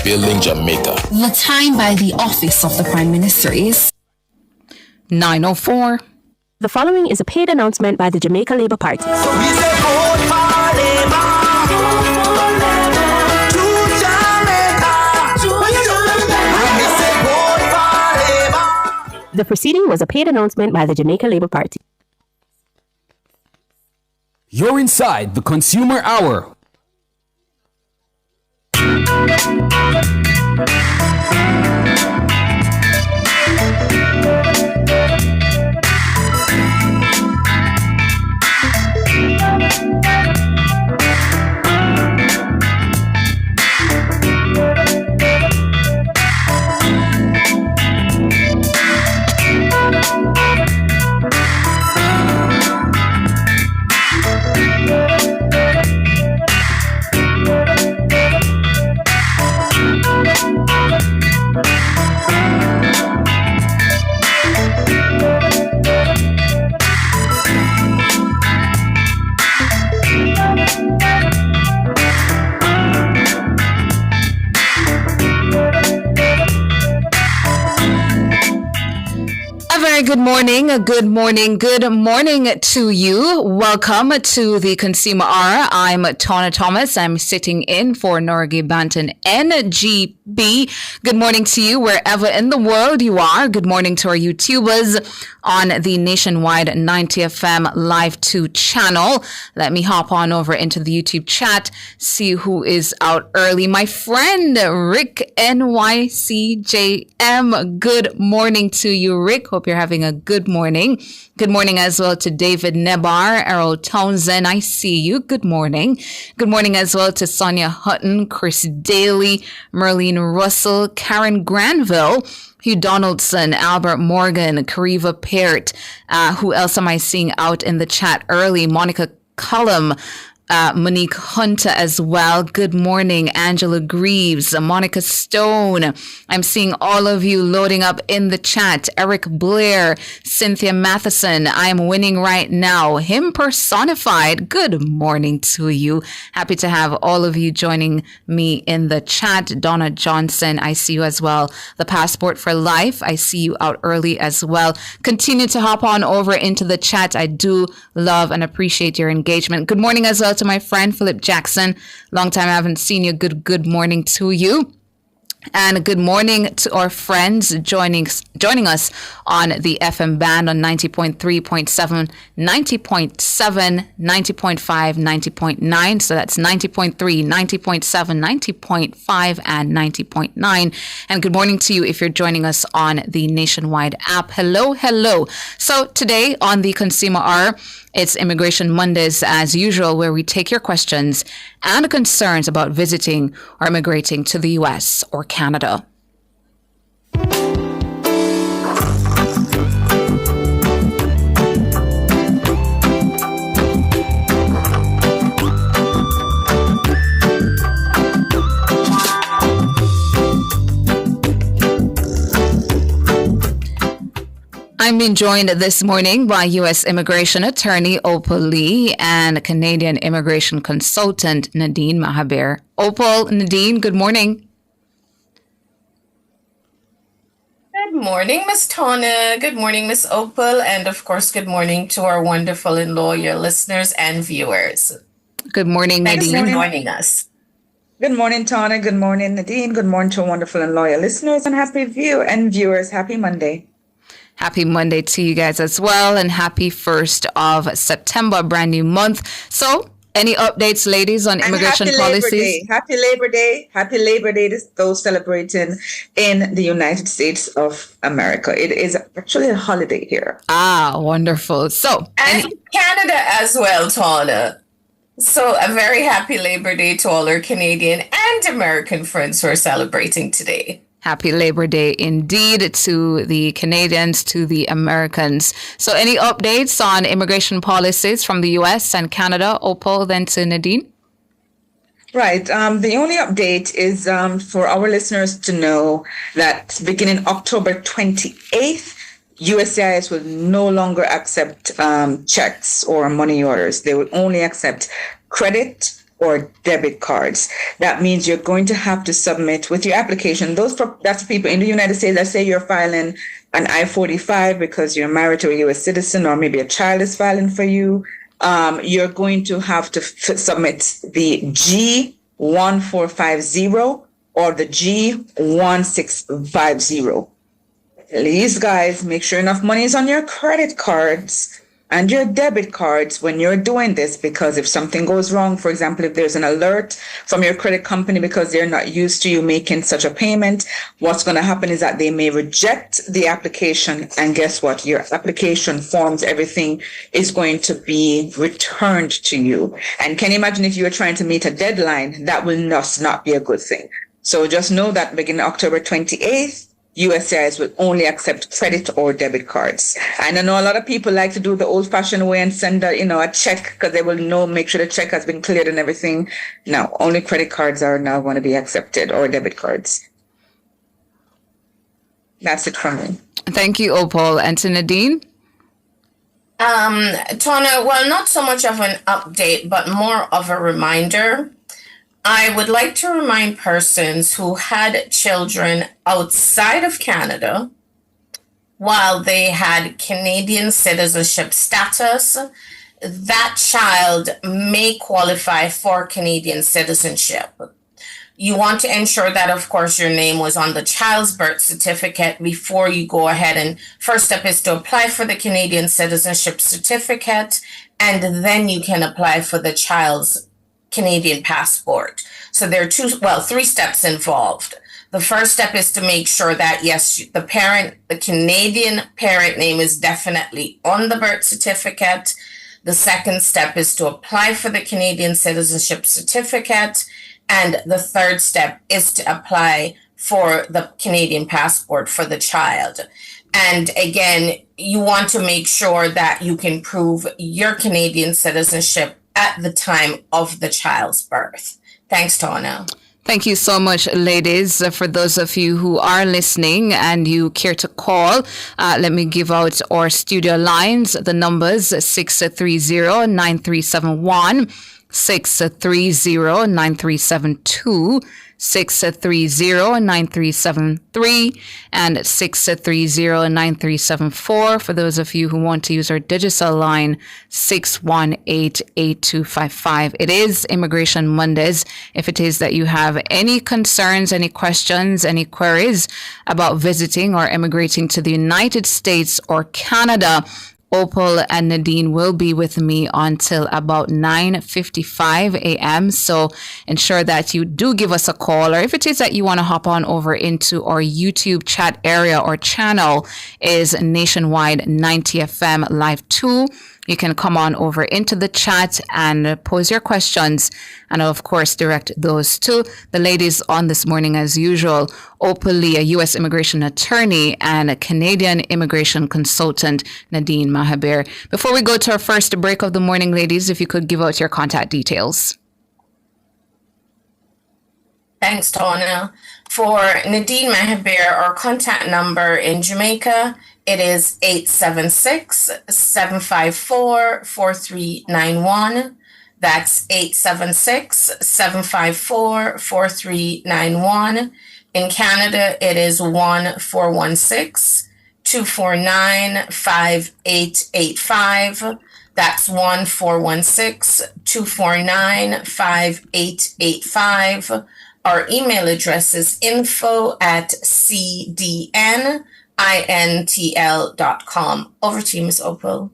Building Jamaica. The time by the Office of the Prime Minister is 9:04. The following is a paid announcement by the Jamaica Labour Party. So we say vote for Labour. To Jamaica. We say vote for Labour. The proceeding was a paid announcement by the Jamaica Labour Party. You're inside the Consumer Hour. Good morning to you. Welcome to the Consumer Hour. I'm Tana Thomas. I'm sitting in for Norgie Banton, NGB. Good morning to you wherever in the world you are. Good morning to our YouTubers on the nationwide 90 FM Live 2 channel. Let me hop on over into the YouTube chat, see who is out early. My friend Rick NYCJM. Good morning to you, Rick. Hope you're having a good morning. Good morning as well to David Nebar, Errol Townsend. I see you. Good morning. Good morning as well to Sonia Hutton, Chris Daly, Merlene Russell, Karen Granville, Hugh Donaldson, Albert Morgan, Kariva Peart. Who else am I seeing out in the chat early? Monica Cullum, Monique Hunter as well. Good morning, Angela Greaves, Monica Stone. I'm seeing all of you loading up in the chat. Eric Blair, Cynthia Matheson. I am winning right now. Him personified. Good morning to you. Happy to have all of you joining me in the chat. Donna Johnson, I see you as well. The Passport for Life, I see you out early as well. Continue to hop on over into the chat. I do love and appreciate your engagement. Good morning as well to my friend Philip Jackson. Long time I haven't seen you. Good morning to you. And good morning to our friends joining us on the FM band on 90.3.7, 90.7, 90.5, 90.9. So that's 90.3, 90.7, 90.5, and 90.9. And good morning to you if you're joining us on the Nationwide app. Hello. So today on the Consumer Hour, it's Immigration Mondays as usual, where we take your questions and concerns about visiting or immigrating to the U.S. or Canada. I'm being joined this morning by U.S. immigration attorney Opal Lee and Canadian immigration consultant Nadine Mahabir. Opal, Nadine, good morning. Good morning, Miss Tana. Good morning, Miss Opal. And of course, good morning to our wonderful and loyal listeners and viewers. Good morning, Nadine. Thanks for joining us. Good morning, Tana. Good morning, Nadine. Good morning to our wonderful and loyal listeners and viewers. Happy Monday. Happy Monday to you guys as well, and happy 1st of September, brand new month. So, any updates, ladies, on immigration policies? Happy Labor Day. Happy Labor Day to those celebrating in the United States of America. It is actually a holiday here. Ah, wonderful. So, and Canada as well, Tana. So, a very happy Labor Day to all our Canadian and American friends who are celebrating today. Happy Labor Day indeed to the Canadians, to the Americans. So any updates on immigration policies from the US and Canada? Opal, then to Nadine. Right. The only update is for our listeners to know that beginning October 28th, USCIS will no longer accept checks or money orders. They will only accept credit or debit cards. That means you're going to have to submit with your application. That's for people in the United States. Let's say you're filing an I-45 because you're married to a U.S. citizen, or maybe a child is filing for you. You're going to have to submit the G1450 or the G1650. Please, guys, make sure enough money is on your credit cards and your debit cards when you're doing this, because if something goes wrong, for example, if there's an alert from your credit company because they're not used to you making such a payment, what's going to happen is that they may reject the application, and guess what? Your application forms, everything is going to be returned to you. And can you imagine if you were trying to meet a deadline? That will not be a good thing. So just know that beginning October 28th, USCIS will only accept credit or debit cards. And I know a lot of people like to do the old-fashioned way and send a check, because they will make sure the check has been cleared and everything. No, only credit cards are now going to be accepted, or debit cards. That's it from me. Thank you, Opal. And to Nadine? Tona, well, not so much of an update, but more of a reminder. I would like to remind persons who had children outside of Canada while they had Canadian citizenship status, that child may qualify for Canadian citizenship. You want to ensure that, of course, your name was on the child's birth certificate before you go ahead, and first step is to apply for the Canadian citizenship certificate, and then you can apply for the child's Canadian passport. So there are three steps involved. The first step is to make sure that, yes, the Canadian parent name is definitely on the birth certificate. The second step is to apply for the Canadian citizenship certificate. And the third step is to apply for the Canadian passport for the child. And again, you want to make sure that you can prove your Canadian citizenship at the time of the child's birth. Thanks, Tona. Thank you so much, ladies. For those of you who are listening and you care to call, let me give out our studio lines. The numbers 630-9371, 630-9372, 630-9373, and 630-9374. For those of you who want to use our digital line, 618-8255. It is Immigration Mondays. If it is that you have any concerns, any questions, any queries about visiting or immigrating to the United States or Canada, Opal and Nadine will be with me until about 9:55 a.m. So ensure that you do give us a call, or if it is that you want to hop on over into our YouTube chat area or channel, is Nationwide 90 FM Live 2. You can come on over into the chat and pose your questions, and I'll, of course, direct those to the ladies on this morning as usual. Opal Lee, a U.S. immigration attorney, and a Canadian immigration consultant, Nadine Mahabir. Before we go to our first break of the morning, ladies, if you could give out your contact details. Thanks, Tona. For Nadine Mahabir, our contact number in Jamaica, it is 876-754-4391. That's 876-754-4391. In Canada, it is 1-416-249-5885. That's 1-416-249-5885. Our email address is info@cdnintl.com. Over to you, Ms. Opal.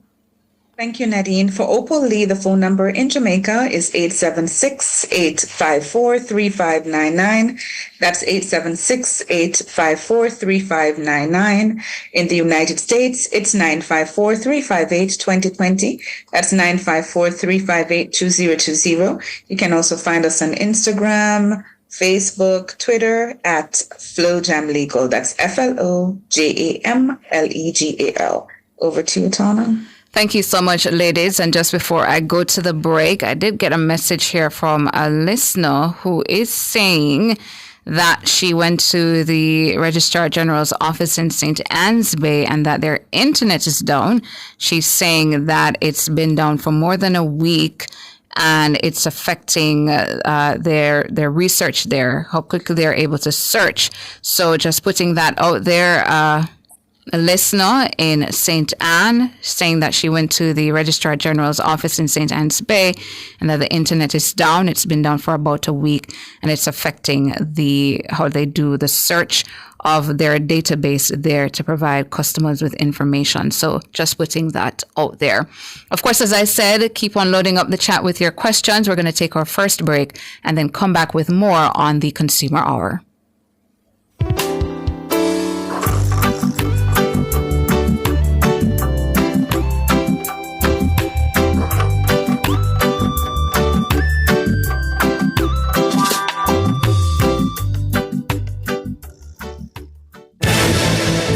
Thank you, Nadine. For Opal Lee, the phone number in Jamaica is 876-854-3599. That's 876-854-3599. In the United States, it's 954-358-2020. That's 954-358-2020. You can also find us on Instagram, Facebook, Twitter at FlowJam Legal. That's FLOJAMLEGAL. Over to you, Tana. Thank you so much, ladies. And just before I go to the break, I did get a message here from a listener who is saying that she went to the Registrar General's office in St. Anne's Bay and that their internet is down. She's saying that it's been down for more than a week and it's affecting their research there, how quickly they're able to search. So just putting that out there. A listener in St. Anne saying that she went to the Registrar General's office in St. Anne's Bay and that the internet is down. It's been down for about a week, and it's affecting how they do the search of their database there to provide customers with information. So just putting that out there. Of course, as I said, keep on loading up the chat with your questions. We're going to take our first break and then come back with more on the Consumer Hour.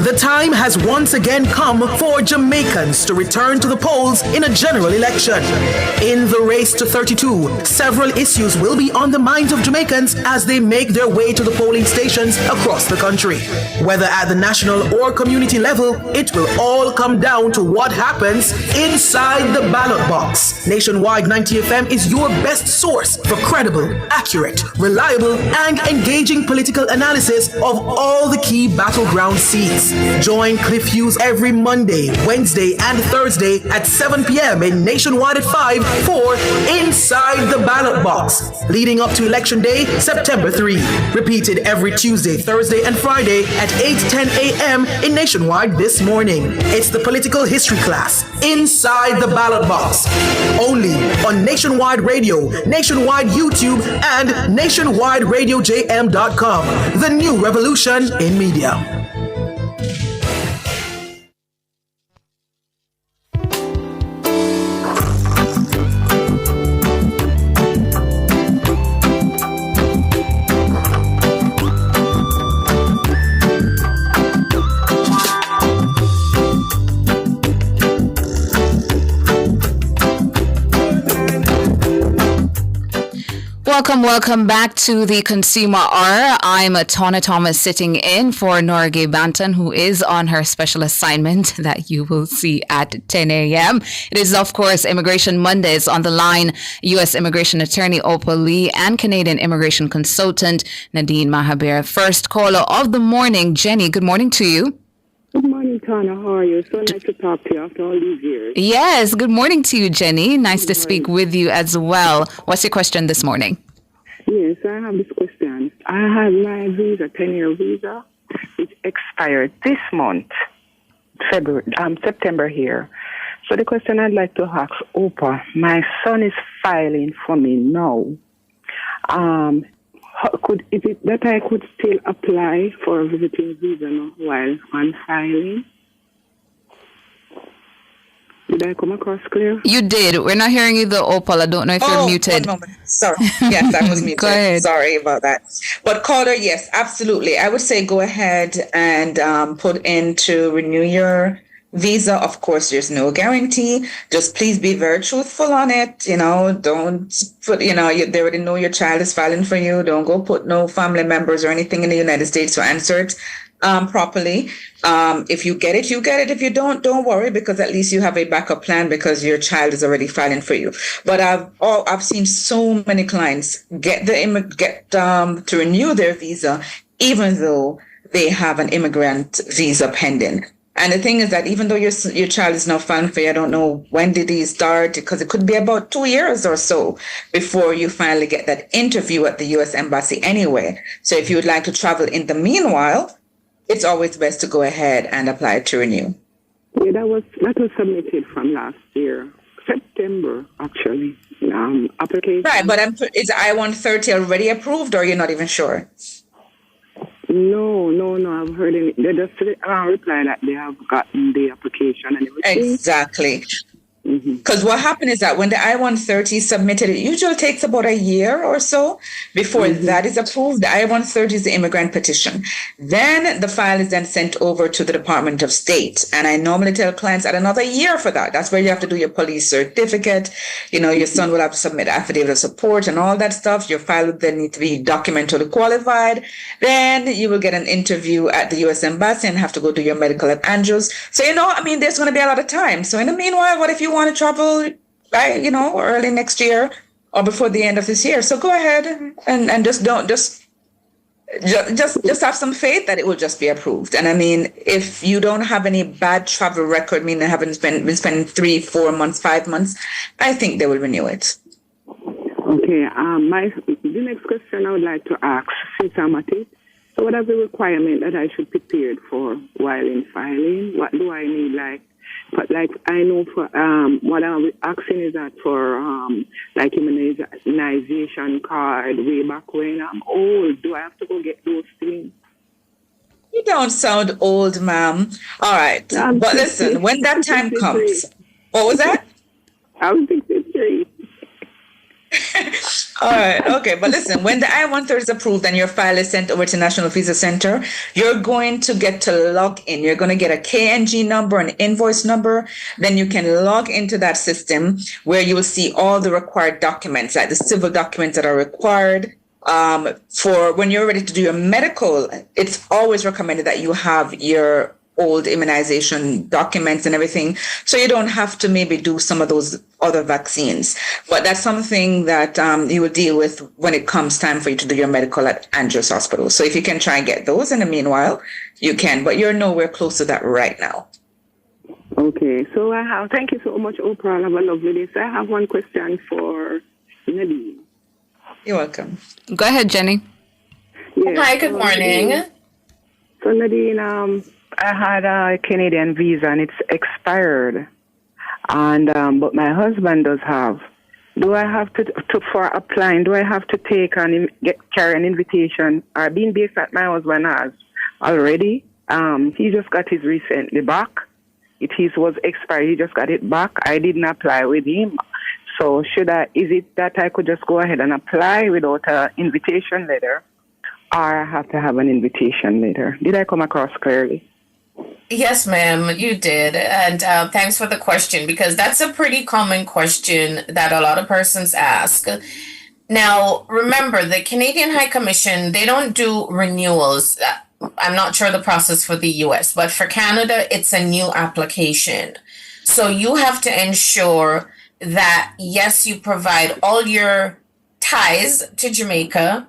The time has once again come for Jamaicans to return to the polls in a general election. In the race to 32, several issues will be on the minds of Jamaicans as they make their way to the polling stations across the country. Whether at the national or community level, it will all come down to what happens inside the ballot box. Nationwide 90 FM is your best source for credible, accurate, reliable, and engaging political analysis of all the key battleground seats. Join Cliff Hughes every Monday, Wednesday, and Thursday at 7 p.m. in Nationwide at 5 for Inside the Ballot Box, leading up to Election Day, September 3. Repeated every Tuesday, Thursday, and Friday at 8:10 a.m. in Nationwide this morning. It's the political history class, Inside the Ballot Box, only on Nationwide Radio, Nationwide YouTube, and NationwideRadioJM.com. The new revolution in media. Welcome back to the Consumer Hour. I'm Tana Thomas sitting in for Norgay Banton, who is on her special assignment that you will see at 10 a.m. It is, of course, Immigration Mondays. On the line, U.S. Immigration Attorney Opal Lee and Canadian Immigration Consultant Nadine Mahabir. First caller of the morning, Jenny. Good morning to you. Good morning, Tana. How are you? So nice to talk to you after all these years. Yes, good morning to you, Jenny. Nice to speak with you as well. What's your question this morning? Yes, I have this question. I have my visa, 10-year visa, which expired this month, September here. So the question I'd like to ask Oprah, my son is filing for me now. Is it that I could still apply for a visiting visa now while I'm filing? Did I come across clear? You did. We're not hearing you though, Opal. I don't know if you're muted. 1 moment. Sorry. Yes, I was muted. Go ahead. Sorry about that. But caller, yes, absolutely. I would say go ahead and put in to renew your visa. Of course, there's no guarantee. Just please be very truthful on it. Don't put, they already know your child is filing for you. Don't go put no family members or anything in the United States to answer it properly. If you get it, you get it. If you don't worry, because at least you have a backup plan because your child is already filing for you. But I've seen so many clients get to renew their visa, even though they have an immigrant visa pending. And the thing is that even though your child is now filing for you, I don't know when did he start, because it could be about 2 years or so before you finally get that interview at the U.S. Embassy anyway. So if you would like to travel in the meanwhile, it's always best to go ahead and apply to renew. Yeah, that was submitted from last year, September, actually. Application. Right, but is I-130 already approved, or you're not even sure? No, I've heard it. They just reply that they have gotten the application and everything. Exactly. Because what happened is that when the I-130 is submitted, it usually takes about a year or so before that is approved. The I-130 is the immigrant petition. Then the file is then sent over to the Department of State. And I normally tell clients at another year for that. That's where you have to do your police certificate. Your son will have to submit affidavit of support and all that stuff. Your file will then need to be documentally qualified. Then you will get an interview at the U.S. Embassy and have to go do your medical at Andrews. So, there's going to be a lot of time. So in the meanwhile, what if you want to travel, early next year? or before the end of this year. So go ahead and just have some faith that it will just be approved. And I mean, if you don't have any bad travel record, meaning haven't been spending 3, 4 months, 5 months, I think they will renew it. Okay. The next question I would like to ask, since I'm at it, so what are the requirements that I should prepare for while in filing? What do I need, but I know for what I'm asking is that for immunization card way back when I'm old, do I have to go get those things? You don't sound old, ma'am. All right. But listen, when that time comes, what was that? I'm 63. All right. Okay. But listen, when the I-130 is approved and your file is sent over to National Visa Center, you're going to get to log in. You're going to get a KNG number, an invoice number. Then you can log into that system where you will see all the required documents, like the civil documents that are required. For when you're ready to do your medical, it's always recommended that you have your old immunization documents and everything, so you don't have to maybe do some of those other vaccines. But that's something that you will deal with when it comes time for you to do your medical at Andrews Hospital. So if you can try and get those in the meanwhile, you can, but you're nowhere close to that right now. Okay, so thank you so much, Oprah. Have a lovely day. So I have one question for Nadine. You're welcome. Go ahead, Jenny. Yes. Hi, good morning. So Nadine, I had a Canadian visa and it's expired, and but my husband does have. Do I have to for applying? Do I have to take carry an invitation? Or being based at my husband has already. He just got his recently back. His was expired. He just got it back. I didn't apply with him. So is it that I could just go ahead and apply without an invitation letter, or I have to have an invitation letter? Did I come across clearly? Yes, ma'am, you did. And thanks for the question, because that's a pretty common question that a lot of persons ask. Now, remember, the Canadian High Commission, they don't do renewals. I'm not sure the process for the US, but for Canada, it's a new application. So you have to ensure that, yes, you provide all your ties to Jamaica.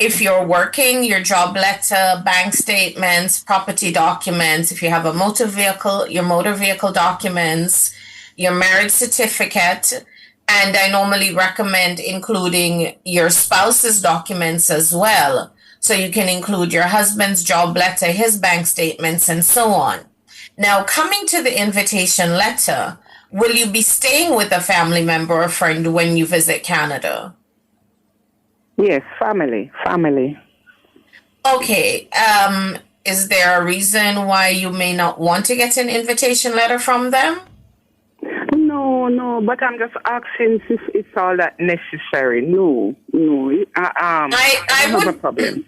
If you're working, your job letter, bank statements, property documents, if you have a motor vehicle, your motor vehicle documents, your marriage certificate, and I normally recommend including your spouse's documents as well. So you can include your husband's job letter, his bank statements, and so on. Now, coming to the invitation letter, will you be staying with a family member or friend when you visit Canada? Yes, family. Okay. Is there a reason why you may not want to get an invitation letter from them? No, but I'm just asking if it's all that necessary. No. I don't have a problem.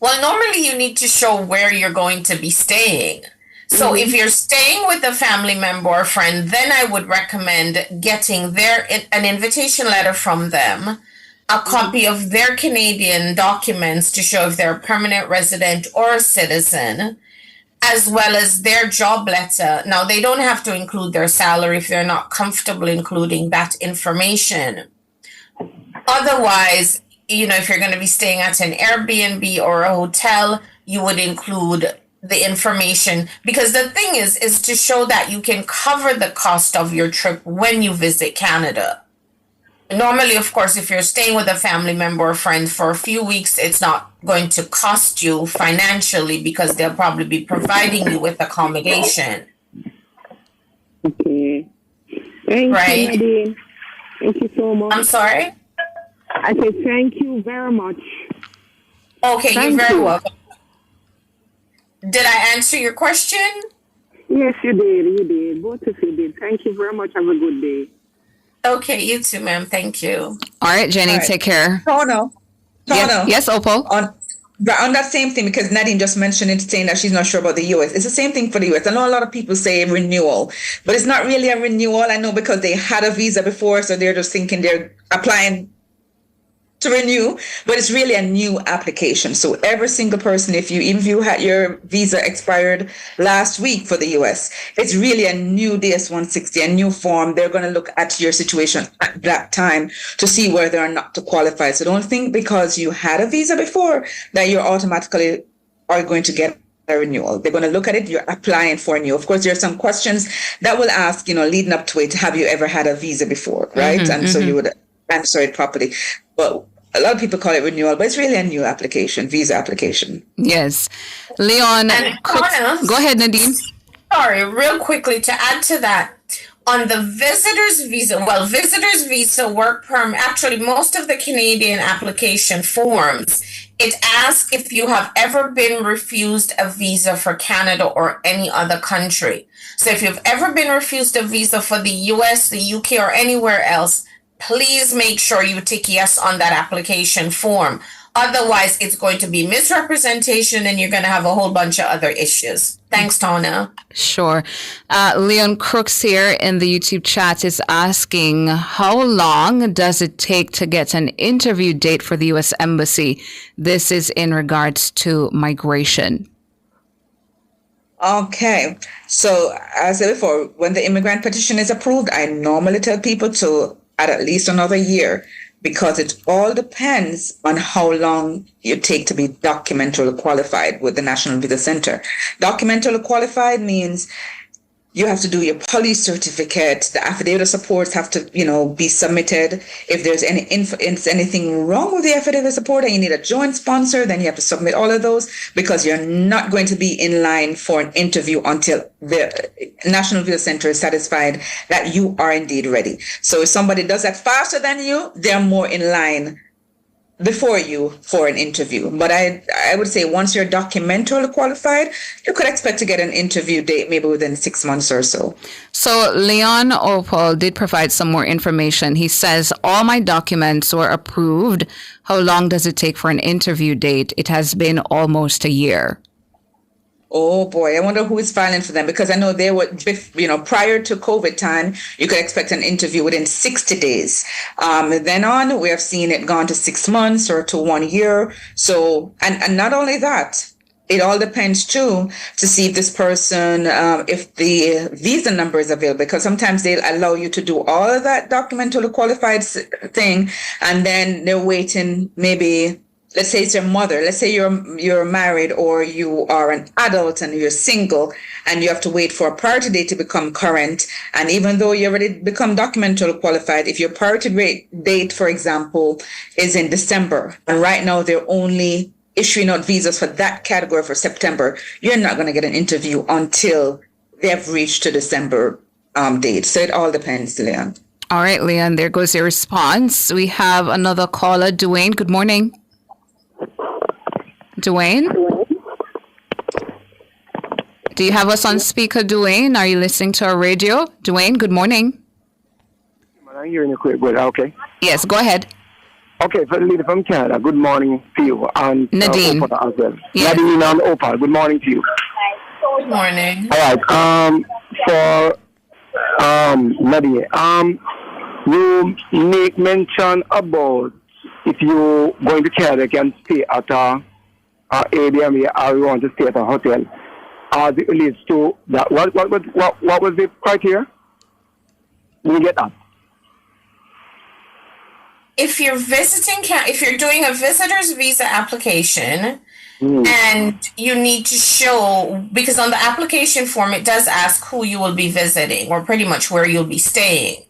Well, normally you need to show where you're going to be staying. So if you're staying with a family member or friend, then I would recommend getting an invitation letter from them, a copy of their Canadian documents to show if they're a permanent resident or a citizen, as well as their job letter. Now, they don't have to include their salary if they're not comfortable including that information. Otherwise, if you're going to be staying at an Airbnb or a hotel, you would include the information, because the thing is to show that you can cover the cost of your trip when you visit Canada. Normally, of course, if you're staying with a family member or friend for a few weeks, it's not going to cost you financially because they'll probably be providing you with accommodation. Okay. Thank you, Nadine. Thank you so much. I'm sorry? I said thank you very much. Okay, you're very welcome. Did I answer your question? Yes, you did. Both of you did. Thank you very much. Have a good day. Okay, you too, ma'am. Thank you. All right, Jenny, take care. Tono. Yes, Opal. On that same thing, because Nadine just mentioned it, saying that she's not sure about the US. It's the same thing for the US. I know a lot of people say renewal, but it's not really a renewal. I know because they had a visa before, so they're just thinking they're applying to renew, but it's really a new application. So every single person, even if you had your visa expired last week for the US, it's really a new DS-160, a new form. They're going to look at your situation at that time to see whether or not to qualify. So don't think because you had a visa before that you automatically are going to get a renewal. They're going to look at it. You're applying for a new. Of course, there are some questions that will ask, leading up to it. Have you ever had a visa before? Right. So you would answer it properly. But a lot of people call it renewal, but it's really a new application, visa application. Yes. Leon, go ahead, Nadine. Sorry, real quickly to add to that. On the visitor's visa, work permit, actually most of the Canadian application forms, it asks if you have ever been refused a visa for Canada or any other country. So if you've ever been refused a visa for the US, the UK, or anywhere else, please make sure you tick yes on that application form. Otherwise, it's going to be misrepresentation and you're going to have a whole bunch of other issues. Thanks, Tona. Sure. Leon Crooks here in the YouTube chat is asking, how long does it take to get an interview date for the U.S. Embassy? This is in regards to migration. Okay. So as I said before, when the immigrant petition is approved, I normally tell people to add at least another year, because it all depends on how long you take to be documentally qualified with the National Visa Center. Documentally qualified means you have to do your police certificate. The affidavit of supports have to, be submitted. If there's anything wrong with the affidavit of support and you need a joint sponsor, then you have to submit all of those, because you're not going to be in line for an interview until the National Visa Center is satisfied that you are indeed ready. So if somebody does that faster than you, they're more in line before you for an interview. But I would say once you're documentally qualified, you could expect to get an interview date maybe within 6 months or so. So Leon Opal did provide some more information. He says, all my documents were approved. How long does it take for an interview date? It has been almost a year. Oh boy, I wonder who is filing for them, because I know they were, prior to COVID time, you could expect an interview within 60 days. Then on, we have seen it gone to 6 months or to 1 year. So, and not only that, it all depends too to see if this person, if the visa number is available, because sometimes they'll allow you to do all of that documentally qualified thing, and then they're waiting maybe. Let's say it's your mother. Let's say you're married or you are an adult and you're single and you have to wait for a priority date to become current. And even though you already become documentally qualified, if your priority date, for example, is in December, and right now they're only issuing out visas for that category for September, you're not going to get an interview until they've reached the December date. So it all depends, Leon. All right, Leon, there goes your response. We have another caller, Dwayne. Good morning. Dwayne? Do you have us on speaker, Dwayne? Are you listening to our radio? Dwayne, good morning. I'm hearing you quick, but okay. Yes, go ahead. Okay, for the lady from Canada, good morning to you. And Nadine. Opal as well. Yes. Nadine and Opal, good morning to you. Good morning. All right, for Nadine, you make mention about if you going to Canada, you can stay at a Airbnb or you want to stay at a hotel. As it relates to that, what was the criteria? Did you get that? If you're if you're doing a visitor's visa application, and you need to show, because on the application form it does ask who you will be visiting or pretty much where you'll be staying.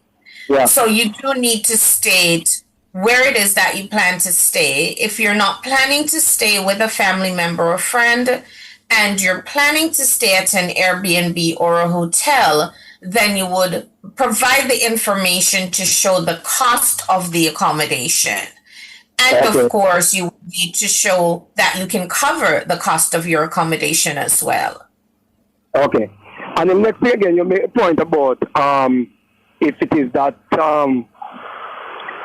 Yeah. So you do need to state where it is that you plan to stay. If you're not planning to stay with a family member or friend and you're planning to stay at an Airbnb or a hotel, then you would provide the information to show the cost of the accommodation. And of course, you need to show that you can cover the cost of your accommodation as well. Okay. And then next thing again, you make a point about if it is that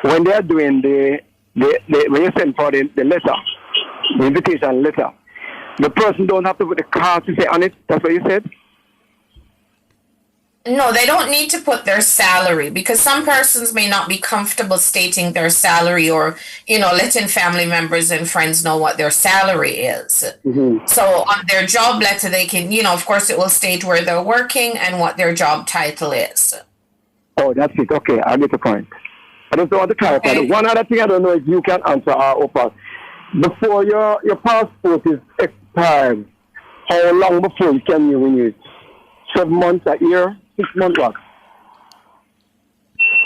when they are doing when you send for the letter, the invitation letter, the person don't have to put the cost to say on it. That's what you said? No, they don't need to put their salary because some persons may not be comfortable stating their salary or, letting family members and friends know what their salary is. Mm-hmm. So on their job letter, they can, of course, it will state where they're working and what their job title is. Oh, that's it. Okay, I get the point. I just want to clarify. Okay. One other thing I don't know if you can answer, Opal. Before your passport is expired, how long before you can renew it? 7 months, a year, 6 months, what?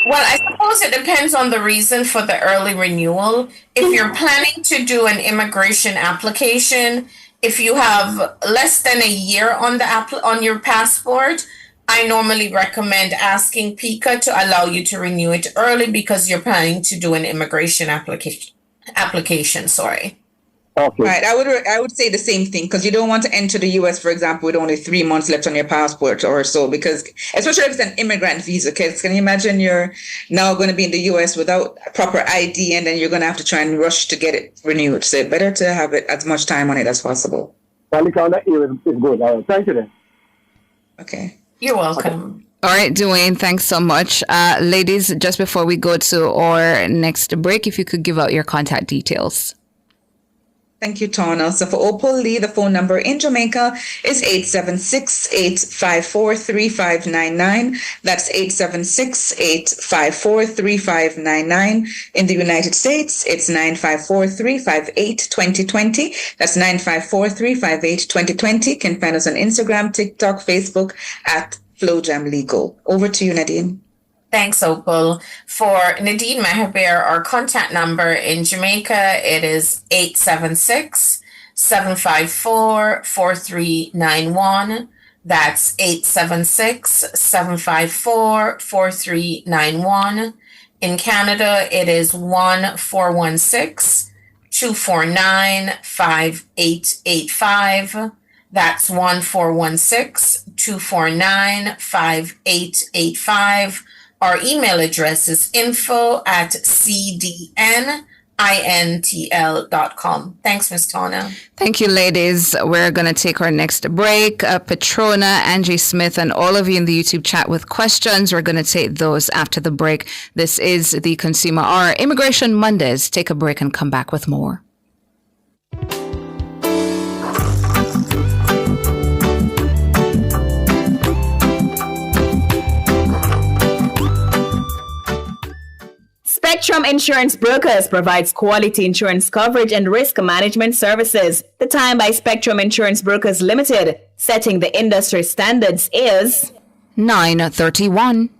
Well, I suppose it depends on the reason for the early renewal. If you're planning to do an immigration application, if you have less than a year on on your passport, I normally recommend asking PICA to allow you to renew it early because you're planning to do an immigration application. Sorry. Okay. Right. I would say the same thing because you don't want to enter the US, for example, with only 3 months left on your passport or so, because especially if it's an immigrant visa, because can you imagine you're now going to be in the US without proper ID and then you're going to have to try and rush to get it renewed. So better to have it as much time on it as possible. That is good. All right. Thank you then. Okay. You're welcome. All right, Dwayne, thanks so much. Ladies, just before we go to our next break, if you could give out your contact details. Thank you, Tona. So for Opal Lee, the phone number in Jamaica is 876-854-3599. That's 876-854-3599. In the United States, it's 954-358-2020. That's 954-358-2020. Can find us on Instagram, TikTok, Facebook at FlowJam Legal. Over to you, Nadine. Thanks, Opal. For Nadine Meherbeer, our contact number in Jamaica, it is 876-754-4391. That's 876-754-4391. In Canada, it is 1-416-249-5885. That's 1-416-249-5885. Our email address is info@cdnintl.com. Thanks, Ms. Tona. Thank you, ladies. We're going to take our next break. Petrona, Angie Smith, and all of you in the YouTube chat with questions. We're going to take those after the break. This is the Consumer Hour, Immigration Mondays. Take a break and come back with more. Spectrum Insurance Brokers provides quality insurance coverage and risk management services. The time by Spectrum Insurance Brokers Limited, setting the industry standards, is 9:31.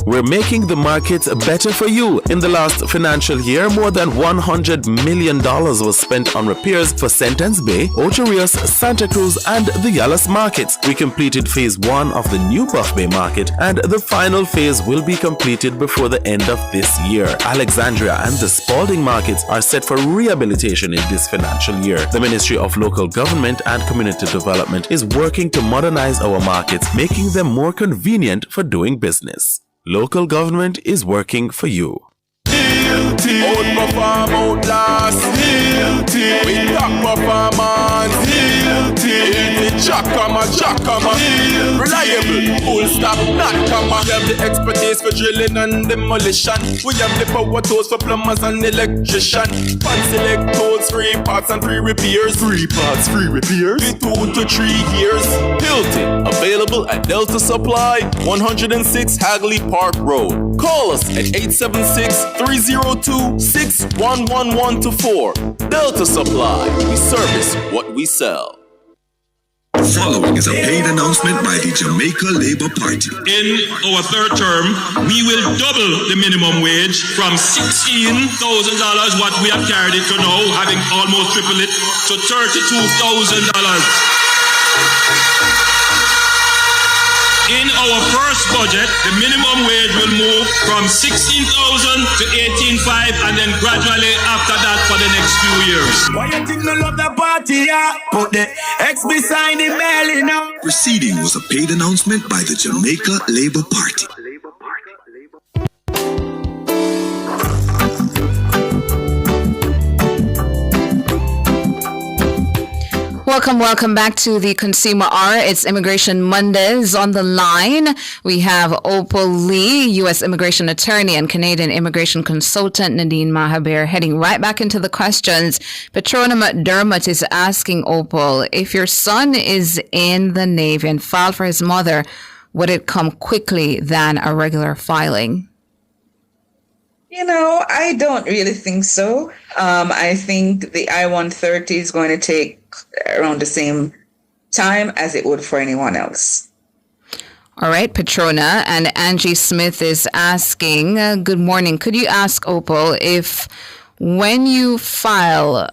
We're making the markets better for you. In the last financial year, more than $100 million was spent on repairs for Sentence Bay, Ocho Rios, Santa Cruz, and the Yallahs markets. We completed phase 1 of the new Buff Bay market, and the final phase will be completed before the end of this year. Alexandria and the Spalding markets are set for rehabilitation in this financial year. The Ministry of Local Government and Community Development is working to modernize our markets, making them more convenient for doing business. Local government is working for you. Outperform, outlast. We top performance. Chakama. Reliable, full stop, not comma. We have the expertise for drilling and demolition. We have the power tools for plumbers and electrician. Fancy select tools, 3 parts and 3 repairs. 3 parts, 3 repairs. 2 to 3 years. Hilton, available at Delta Supply, 106 Hagley Park Road. Call us at 876-302-61124. Delta Supply, we service what we sell. Following is a paid announcement by the Jamaica Labour Party. In our third term, we will double the minimum wage from $16,000, what we have carried it to now, having almost tripled it, to $32,000. In our first budget, the minimum wage will move from $16,000 to $18,500, and then gradually after that for the next few years. Why you think I love the party, yeah? Put the X beside the belly now. Preceding was a paid announcement by the Jamaica Labour Party. Welcome back to the Consumer Hour. It's Immigration Mondays. On the line, we have Opal Lee, U.S. immigration attorney, and Canadian immigration consultant Nadine Mahabir. Heading right back into the questions, Petrona McDermott is asking Opal, if your son is in the Navy and filed for his mother, would it come quickly than a regular filing? I don't really think so. I think the I-130 is going to take around the same time as it would for anyone else. All right, Petrona. And Angie Smith is asking, good morning. Could you ask Opal if when you file,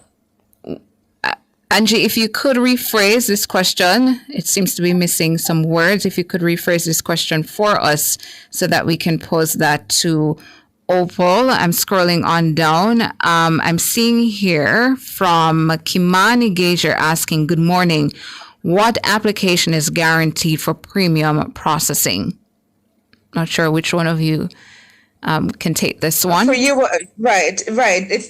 Angie, if you could rephrase this question, it seems to be missing some words. If you could rephrase this question for us so that we can pose that to Opal. I'm scrolling on down. I'm seeing here from Kimani Gager asking, good morning. What application is guaranteed for premium processing? Not sure which one of you can take this one. For you, right.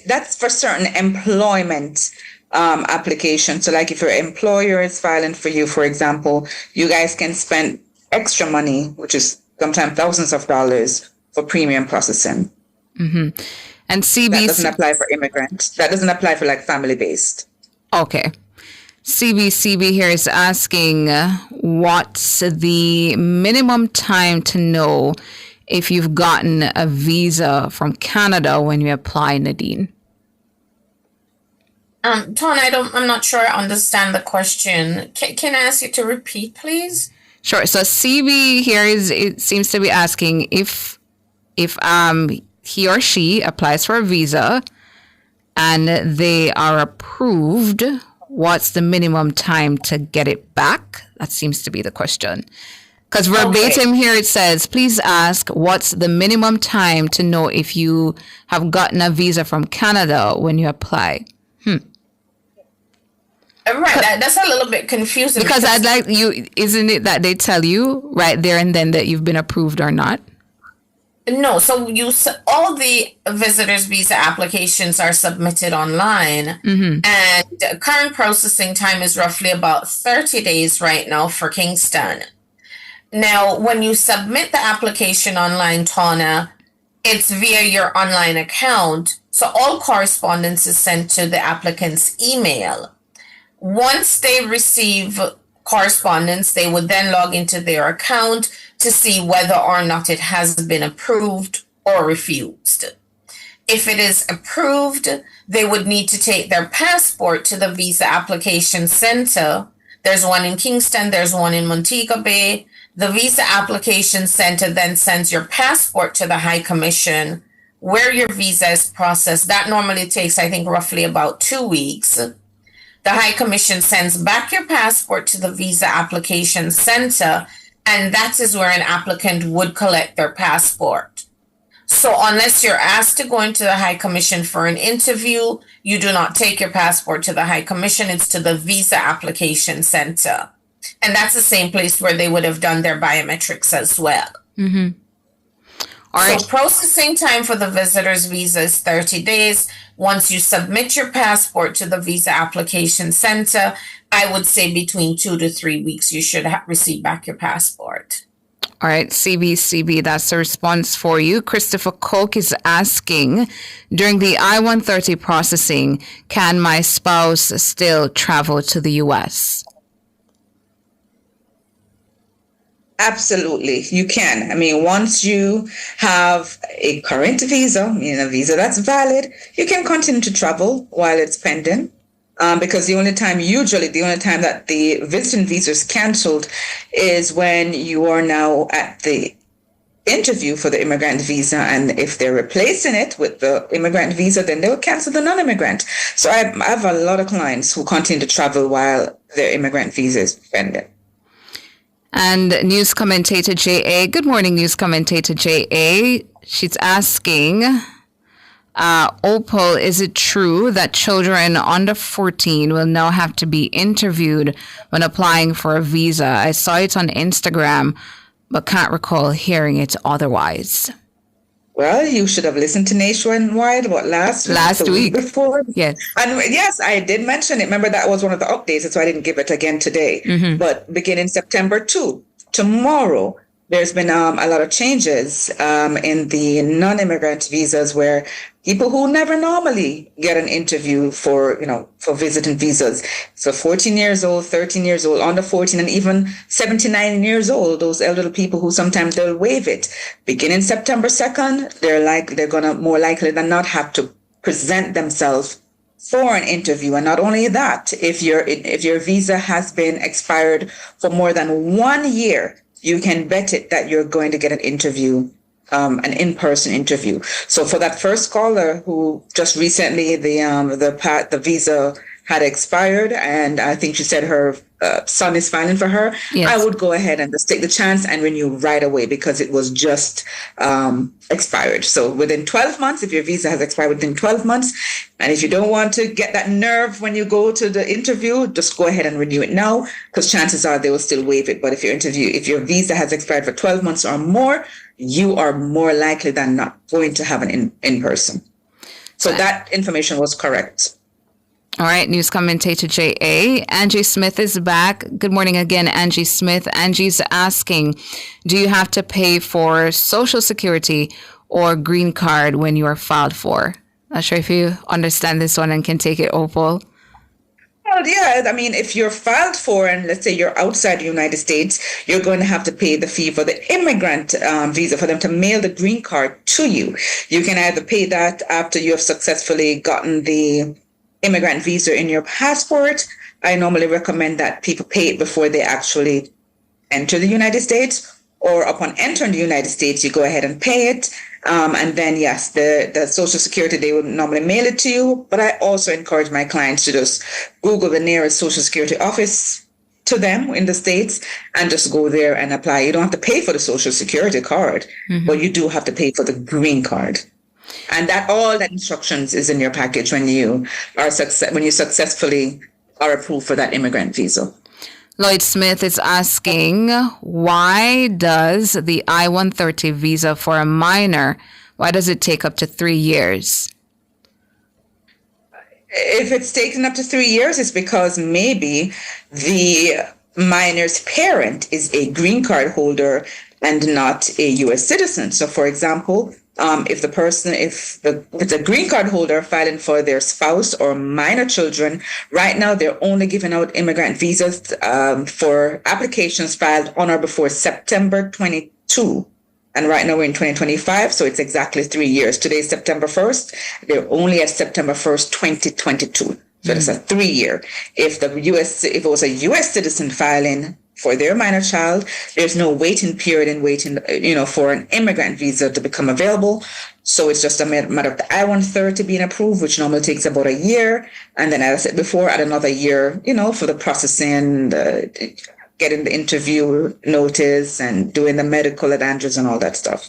That's for certain employment applications. So like if your employer is filing for you, for example, you guys can spend extra money, which is sometimes thousands of dollars, for premium processing. Mm-hmm. And CB... That doesn't apply for immigrant. That doesn't apply for like family-based. Okay. CB here is asking, what's the minimum time to know if you've gotten a visa from Canada when you apply, Nadine? Ton, I'm not sure I understand the question. Can I ask you to repeat, please? Sure. So CB here it seems to be asking if he or she applies for a visa and they are approved, what's the minimum time to get it back? That seems to be the question. Because verbatim here it says, please ask what's the minimum time to know if you have gotten a visa from Canada when you apply. Right, that's a little bit confusing. Because I'd like you, isn't it that they tell you right there and then that you've been approved or not? No, so all the visitors visa applications are submitted online, and current processing time is roughly about 30 days right now for Kingston. Now, when you submit the application online, Tana, it's via your online account, so all correspondence is sent to the applicant's email. Once they receive correspondence, they would then log into their account to see whether or not it has been approved or refused. If it is approved, they would need to take their passport to the Visa Application Center. There's one in Kingston, there's one in Montego Bay. The Visa Application Center then sends your passport to the High Commission where your visa is processed. That normally takes, I think, roughly about 2 weeks. The High Commission sends back your passport to the Visa Application Center, and that is where an applicant would collect their passport. So unless you're asked to go into the High Commission for an interview, you do not take your passport to the High Commission. It's to the Visa Application Center. And that's the same place where they would have done their biometrics as well. All right. So processing time for the visitor's visa is 30 days. Once you submit your passport to the Visa Application Center, I would say between 2 to 3 weeks, you should receive back your passport. All right, CB, that's the response for you. Christopher Coke is asking, during the I-130 processing, can my spouse still travel to the U.S.? Absolutely, you can. I mean, once you have a current visa, a visa that's valid, you can continue to travel while it's pending. Because the only time that the visiting visa is canceled is when you are now at the interview for the immigrant visa. And if they're replacing it with the immigrant visa, then they'll cancel the non-immigrant. So I have a lot of clients who continue to travel while their immigrant visa is pending. And news commentator J.A. Good morning, news commentator J.A. She's asking, Opal, is it true that children under 14 will now have to be interviewed when applying for a visa? I saw it on Instagram, but can't recall hearing it otherwise. Well, you should have listened to Nationwide, last week before? Yes. And yes, I did mention it. Remember, that was one of the updates. That's why I didn't give it again today. Mm-hmm. But beginning September 2, tomorrow, there's been a lot of changes in the non-immigrant visas where people who never normally get an interview for visiting visas. So 14 years old, 13 years old, under 14, and even 79 years old, those elderly people who sometimes they'll waive it. Beginning September 2nd, they're going to more likely than not have to present themselves for an interview. And not only that, if your visa has been expired for more than 1 year, you can bet it that you're going to get an interview, an in-person interview. So for that first caller who just recently the visa had expired, and I think she said her son is filing for her, yes, I would go ahead and just take the chance and renew right away because it was just expired. So within 12 months, if your visa has expired within 12 months, and if you don't want to get that nerve when you go to the interview, just go ahead and renew it now because chances are they will still waive it. But if your visa has expired for 12 months or more, you are more likely than not going to have an in-person. So that information was correct. All right, news commentator J.A. Angie Smith is back. Good morning again, Angie Smith. Angie's asking, do you have to pay for Social Security or green card when you are filed for? Not sure if you understand this one and can take it, Opal. Well, yeah, I mean, if you're filed for, and let's say you're outside the United States, you're going to have to pay the fee for the immigrant visa for them to mail the green card to you. You can either pay that after you have successfully gotten the immigrant visa in your passport. I normally recommend that people pay it before they actually enter the United States, or upon entering the United States, you go ahead and pay it. And then, yes, the Social Security, they would normally mail it to you. But I also encourage my clients to just Google the nearest Social Security office to them in the States and just go there and apply. You don't have to pay for the Social Security card, but you do have to pay for the green card. And all that instructions is in your package when you successfully are approved for that immigrant visa. Lloyd Smith is asking, why does the I-130 visa for a minor, why does it take up to 3 years? If it's taken up to 3 years, it's because maybe the minor's parent is a green card holder and not a U.S. citizen. So, for example, if it's a green card holder filing for their spouse or minor children, right now they're only giving out immigrant visas for applications filed on or before September 22. And right now we're in 2025, so it's exactly 3 years. Today is September 1st. They're only at September 1st, 2022. So it's a 3 year. If it was a U.S. citizen filing for their minor child, there's no waiting period and waiting, for an immigrant visa to become available. So it's just a matter of the I-130 being approved, which normally takes about a year. And then, as I said before, add another year, for the processing, getting the interview notice and doing the medical advantages and all that stuff.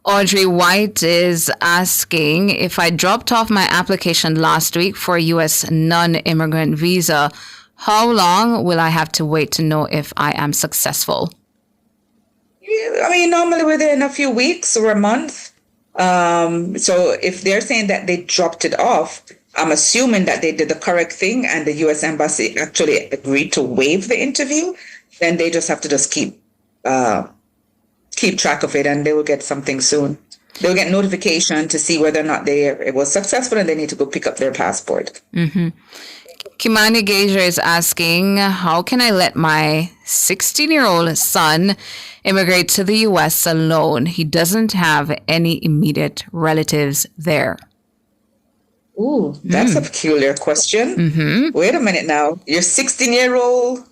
Audrey White is asking, if I dropped off my application last week for a U.S. non-immigrant visa, how long will I have to wait to know if I am successful? I mean, normally within a few weeks or a month. So if they're saying that they dropped it off, I'm assuming that they did the correct thing and the U.S. Embassy actually agreed to waive the interview. Then they just have to keep track of it, and they will get something soon. They'll get notification to see whether or not it was successful, and they need to go pick up their passport. Mm-hmm. Kimani Gager is asking, how can I let my 16-year-old son immigrate to the U.S. alone? He doesn't have any immediate relatives there. Ooh, that's a peculiar question. Mm-hmm. Wait a minute now. You're 16-year-old,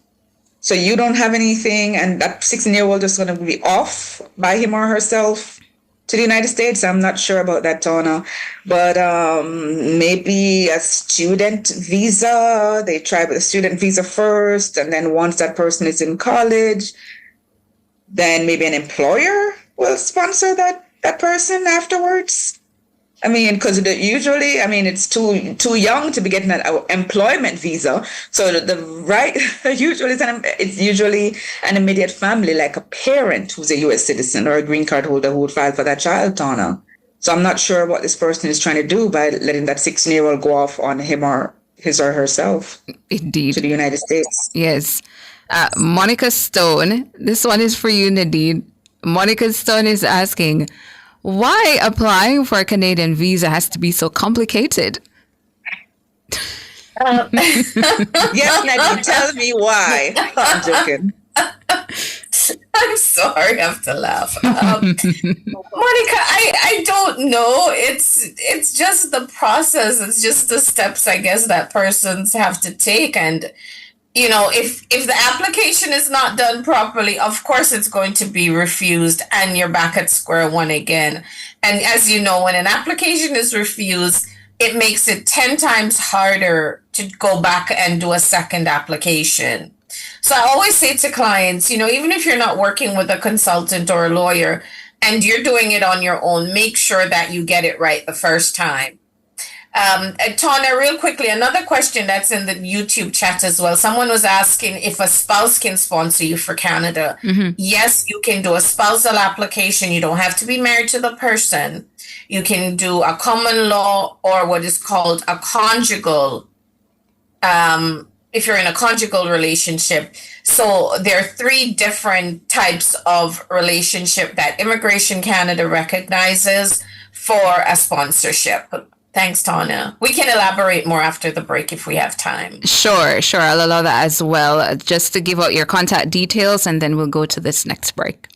so you don't have anything, and that 16-year-old is going to be off by him or herself to the United States? I'm not sure about that, Tona. But maybe a student visa. They try with a student visa first, and then once that person is in college, then maybe an employer will sponsor that person afterwards. I mean, because usually, I mean, it's too young to be getting an employment visa. So the right usually it's usually an immediate family, like a parent who's a U.S. citizen or a green card holder who would file for that child, Tana. So I'm not sure what this person is trying to do by letting that 16-year-old go off on his or herself. Indeed. To the United States. Yes. Monica Stone, this one is for you, Nadine. Monica Stone is asking, why applying for a Canadian visa has to be so complicated? Yes, Nadine, tell me why. I'm joking. I'm sorry, I have to laugh. Monica, I don't know. It's just the process. It's just the steps, I guess, that persons have to take. And, you know, if the application is not done properly, of course it's going to be refused and you're back at square one again. And as you know, when an application is refused, it makes it 10 times harder to go back and do a second application. So I always say to clients, you know, even if you're not working with a consultant or a lawyer and you're doing it on your own, make sure that you get it right the first time. Tana, real quickly, another question that's in the YouTube chat as well. Someone was asking if a spouse can sponsor you for Canada. Mm-hmm. Yes, you can do a spousal application. You don't have to be married to the person. You can do a common law or what is called a conjugal if you're in a conjugal relationship. So there are 3 different types of relationship that Immigration Canada recognizes for a sponsorship. Thanks, Tana. We can elaborate more after the break if we have time. Sure. I'll allow that as well. Just to give out your contact details, and then we'll go to this next break.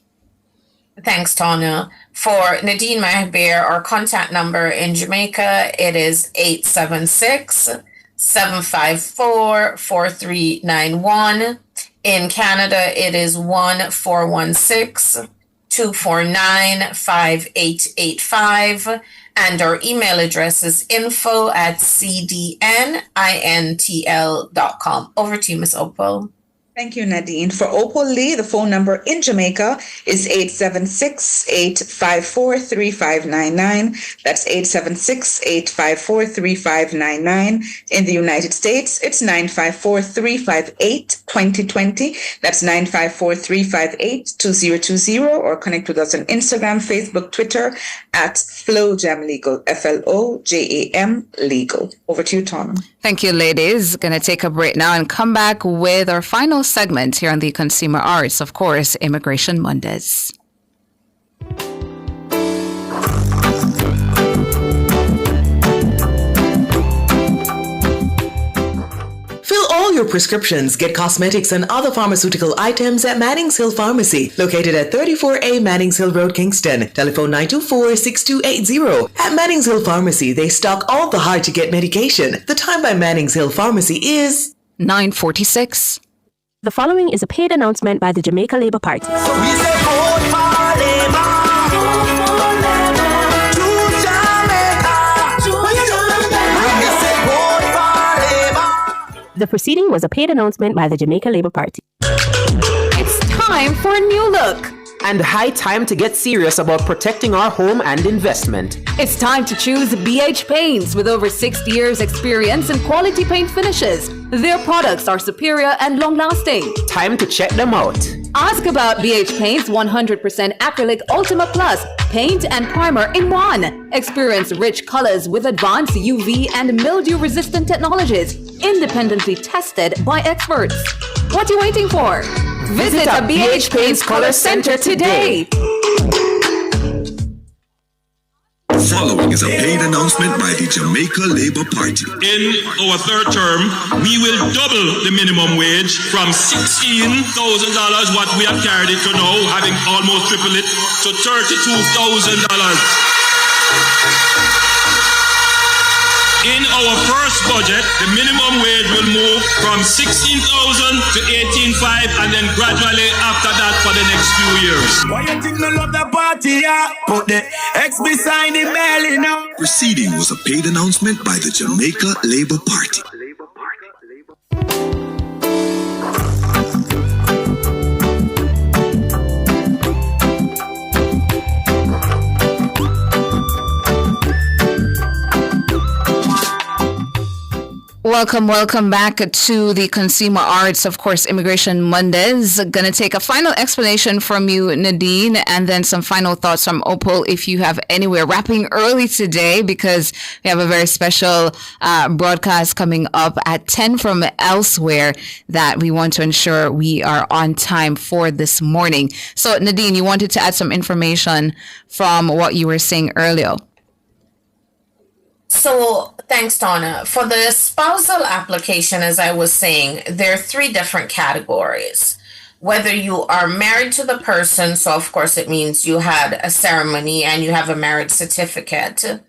Thanks, Tana. For Nadine Mahbir, our contact number in Jamaica, it is 876-754-4391. In Canada, it is 1-416-249-5885. And our email address is info@cdnintl.com. Over to you, Ms. Opal. Thank you, Nadine. For Opal Lee, the phone number in Jamaica is 876-854-3599. That's 876-854-3599. In the United States, it's 954-358-2020. That's 954-358-2020. Or connect with us on Instagram, Facebook, Twitter at FlowJam Legal, FLOJAM Legal. Over to you, Tom. Thank you, ladies. Going to take a break now and come back with our final segment here on the Consumer Arts, of course, Immigration Mondays. Fill all your prescriptions, get cosmetics and other pharmaceutical items at Mannings Hill Pharmacy, located at 34A Mannings Hill Road, Kingston. Telephone 924-6280. At Mannings Hill Pharmacy, they stock all the hard-to-get medication. The time by Mannings Hill Pharmacy is 9:46. The following is a paid announcement by the Jamaica Labour Party. So we say vote for Labour. The proceeding was a paid announcement by the Jamaica Labour Party. It's time for a new look. And high time to get serious about protecting our home and investment. It's time to choose BH Paints with over 60 years experience in quality paint finishes. Their products are superior and long-lasting. Time to check them out. Ask about BH Paints 100% Acrylic Ultima Plus paint and primer in one. Experience rich colors with advanced UV and mildew-resistant technologies, independently tested by experts. What are you waiting for? Visit a BH Paints Color Center today. Following is a paid announcement by the Jamaica Labour Party. In our third term, we will double the minimum wage from $16,000, what we have carried it to now, having almost tripled it, to $32,000. In our first budget, the minimum wage will move from $16,000 to $18,500, and then gradually after that for the next few years. Why you think me love the party, yeah? Put the X beside the belly now. Proceeding was a paid announcement by the Jamaica Labour Party. Welcome back to the Consumer Arts, of course, Immigration Mondays. Going to take a final explanation from you, Nadine, and then some final thoughts from Opal if you have anywhere. Wrapping early today because we have a very special broadcast coming up at 10 from elsewhere that we want to ensure we are on time for this morning. So, Nadine, you wanted to add some information from what you were saying earlier. So thanks, Donna. For the spousal application, as I was saying, there are 3 different categories. Whether you are married to the person, so of course it means you had a ceremony and you have a marriage certificate.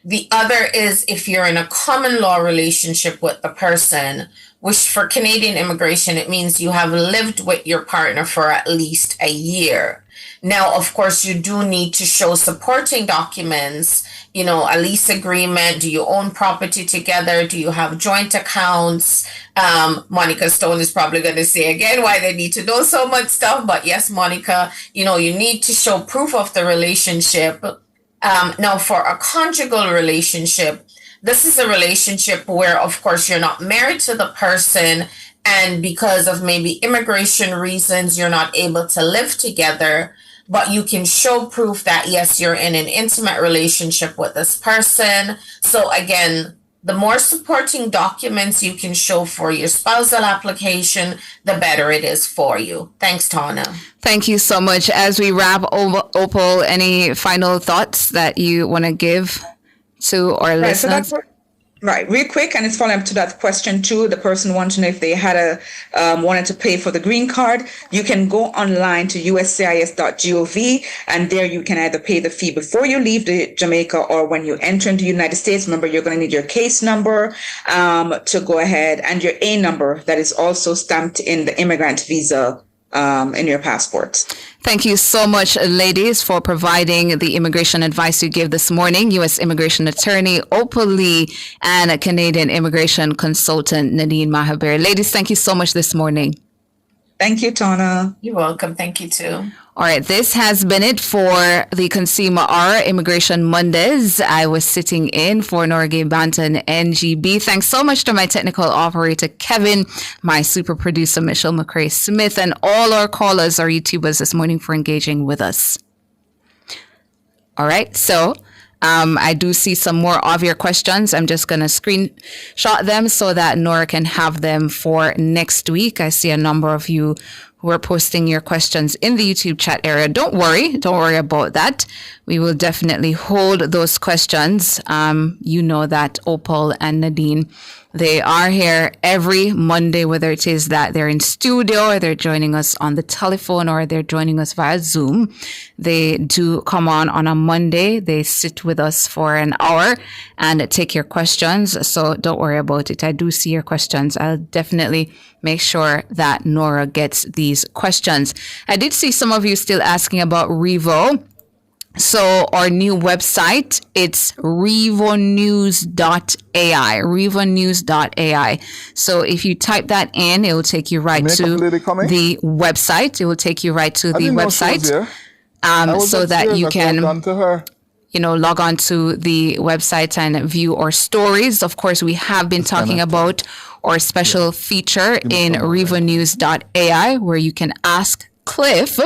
The other is if you're in a common law relationship with the person, which for Canadian immigration, it means you have lived with your partner for at least a year. Now, of course, you do need to show supporting documents, a lease agreement. Do you own property together? Do you have joint accounts? Monica Stone is probably going to say again why they need to know so much stuff. But yes, Monica, you need to show proof of the relationship. Now, for a conjugal relationship, this is a relationship where, of course, you're not married to the person. And because of maybe immigration reasons, you're not able to live together. But you can show proof that, yes, you're in an intimate relationship with this person. So again, the more supporting documents you can show for your spousal application, the better it is for you. Thanks, Tana. Thank you so much. As we wrap, Opal, any final thoughts that you want to give to our listeners? Right, real quick, and it's following up to that question too. The person wanting if they had wanted to pay for the green card, you can go online to uscis.gov, and there you can either pay the fee before you leave Jamaica or when you enter into the United States. Remember, you're going to need your case number to go ahead, and your A number that is also stamped in the immigrant visa in your passport. Thank you so much, ladies, for providing the immigration advice you gave this morning. U.S. Immigration Attorney Opal Lee and a Canadian Immigration Consultant Nadine Mahabir. Ladies, thank you so much this morning. Thank you, Tana. You're welcome. Thank you, too. All right, this has been it for the Consumer Hour Immigration Mondays. I was sitting in for Norgay Banton, NGB. Thanks so much to my technical operator, Kevin, my super producer, Michelle McCrae Smith, and all our callers, our YouTubers this morning for engaging with us. All right, so I do see some more of your questions. I'm just going to screenshot them so that Nora can have them for next week. I see a number of you who are posting your questions in the YouTube chat area. Don't worry about that. We will definitely hold those questions. You know that Opal and Nadine, they are here every Monday, whether it is that they're in studio or they're joining us on the telephone or they're joining us via Zoom. They do come on a Monday. They sit with us for an hour and take your questions. So don't worry about it. I do see your questions. I'll definitely make sure that Nora gets these questions. I did see some of you still asking about Revo. So our new website, it's revonews.ai, revonews.ai. So if you type that in, it will take you right to the website. It will take you right to the website. So that you can log on to the website and view our stories. Of course, we have been talking about our special feature in revonews.ai where you can ask Cliff.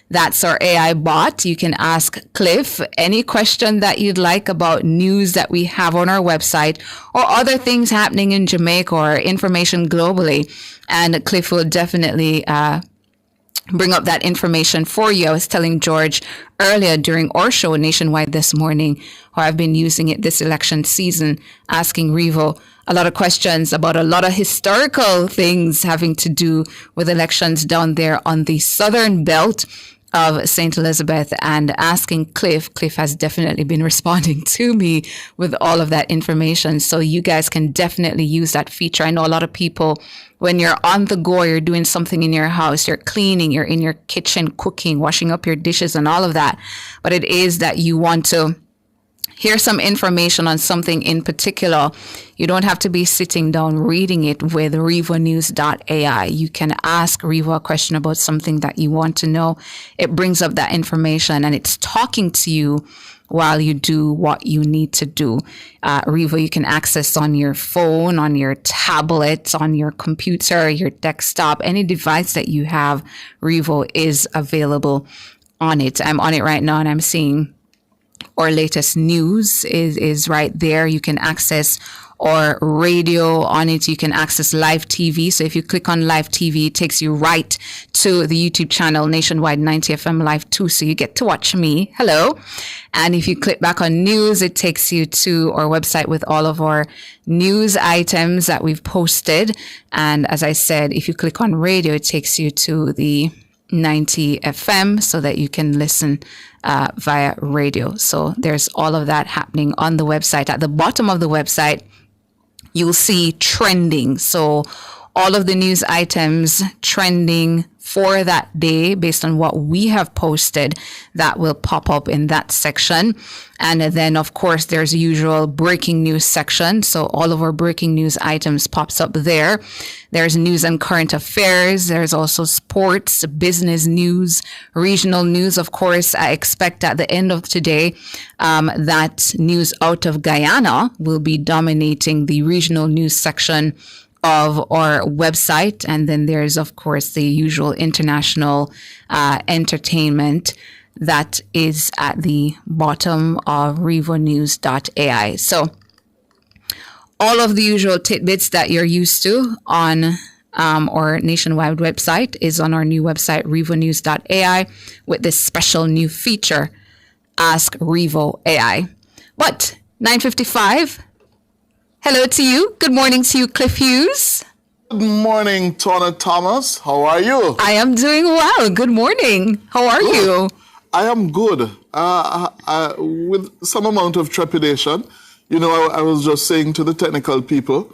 That's our AI bot. You can ask Cliff any question that you'd like about news that we have on our website or other things happening in Jamaica or information globally. And Cliff will definitely bring up that information for you. I was telling George earlier during our show Nationwide this morning how I've been using it this election season, asking Revo a lot of questions about a lot of historical things having to do with elections down there on the southern belt of St. Elizabeth, and asking Cliff. Cliff has definitely been responding to me with all of that information. So you guys can definitely use that feature. I know a lot of people, when you're on the go, you're doing something in your house, you're cleaning, you're in your kitchen cooking, washing up your dishes and all of that. But it is that you want to hear some information on something in particular, you don't have to be sitting down reading it with RevoNews.ai. You can ask Revo a question about something that you want to know. It brings up that information and it's talking to you while you do what you need to do. Revo, you can access on your phone, on your tablet, on your computer, your desktop, any device that you have. Revo is available on it. I'm on it right now and I'm seeing our latest news is right there. You can access our radio on it. You can access live TV. So if you click on live TV, it takes you right to the YouTube channel, Nationwide 90 FM Live 2. So you get to watch me. Hello. And if you click back on news, it takes you to our website with all of our news items that we've posted. And as I said, if you click on radio, it takes you to the 90 FM so that you can listen via radio. So there's all of that happening on the website. At the bottom of the website, you'll see trending. So all of the news items trending for that day based on what we have posted, that will pop up in that section. And then, of course, there's the usual breaking news section. So all of our breaking news items pops up there. There's news and current affairs. There's also sports, business news, regional news. Of course, I expect at the end of today that news out of Guyana will be dominating the regional news section of our website. And then there's, of course, the usual international entertainment that is at the bottom of RevoNews.ai. So all of the usual tidbits that you're used to on our nationwide website is on our new website, RevoNews.ai, with this special new feature, Ask Revo AI. But 9:55. Hello to you. Good morning to you, Cliff Hughes. Good morning, Tona Thomas. How are you? I am doing well. Good morning. How are you? I am good. With some amount of trepidation. You know, I was just saying to the technical people,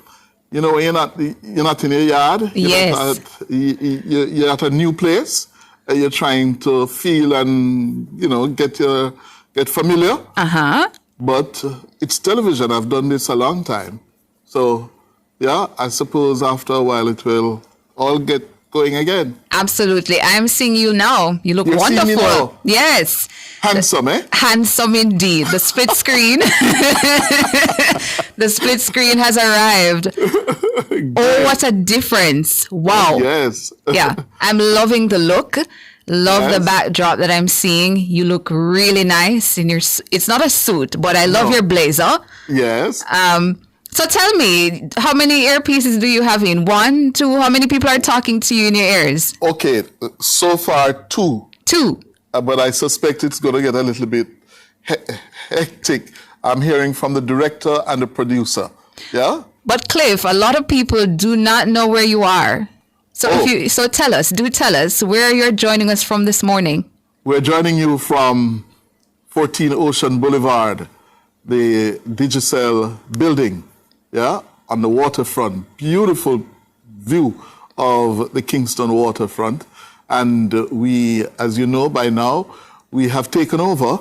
you know, you're not in your yard. Yes. You're at a new place. You're trying to feel and, you know, get familiar. Uh-huh. But it's television. I've done this a long time. So, yeah, I suppose after a while it will all get going again. Absolutely. I am seeing you now. You look wonderful. See me now? Yes. Handsome, eh? Handsome indeed. The split screen. The split screen has arrived. Oh, what a difference. Wow. Yes. Yeah. I'm loving the look. Love Yes. the backdrop that I'm seeing. You look really nice in your. It's not a suit, but I love your blazer. Yes. So tell me, how many earpieces do you have in? 1, 2? How many people are talking to you in your ears? Okay, so far 2. 2. But I suspect it's going to get a little bit hectic. I'm hearing from the director and the producer. Yeah. But Cliff, a lot of people do not know where you are. So tell us where you're joining us from this morning. We're joining you from 14 Ocean Boulevard, the Digicel building, yeah, on the waterfront. Beautiful view of the Kingston waterfront. And we, as you know by now, we have taken over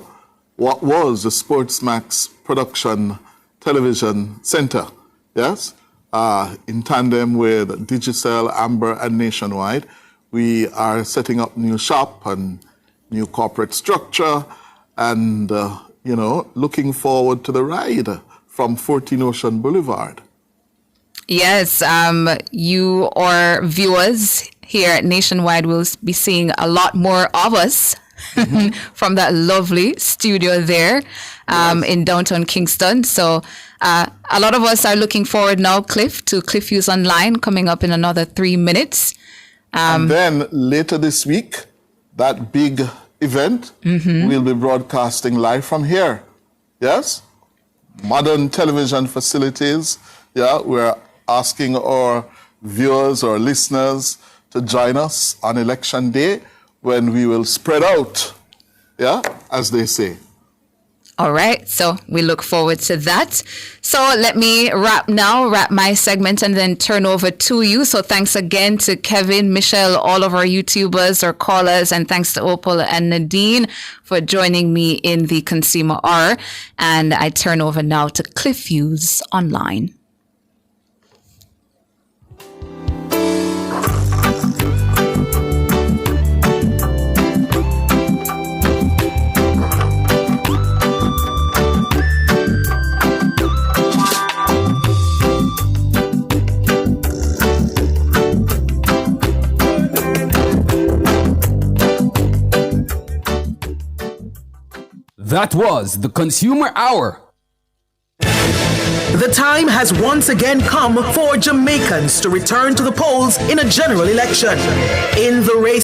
what was the Sportsmax Production Television Center, yes? In tandem with Digicel, Amber, and Nationwide, we are setting up new shop and new corporate structure and, you know, looking forward to the ride from 14 Ocean Boulevard. Yes, you or viewers here at Nationwide will be seeing a lot more of us from that lovely studio there in downtown Kingston. So a lot of us are looking forward now, Cliff, to Cliff Hughes Online coming up in another 3 minutes. And then later this week, that big event will be broadcasting live from here. Yes? Modern television facilities. Yeah, we're asking our viewers or listeners to join us on election day when we will spread out, yeah, as they say. All right, so we look forward to that. So let me wrap my segment and then turn over to you. So thanks again to Kevin, Michelle, all of our YouTubers or callers, and thanks to Opal and Nadine for joining me in the Consumer Hour. And I turn over now to Cliff Hughes Online. That was the Consumer Hour. The time has once again come for Jamaicans to return to the polls in a general election. In the race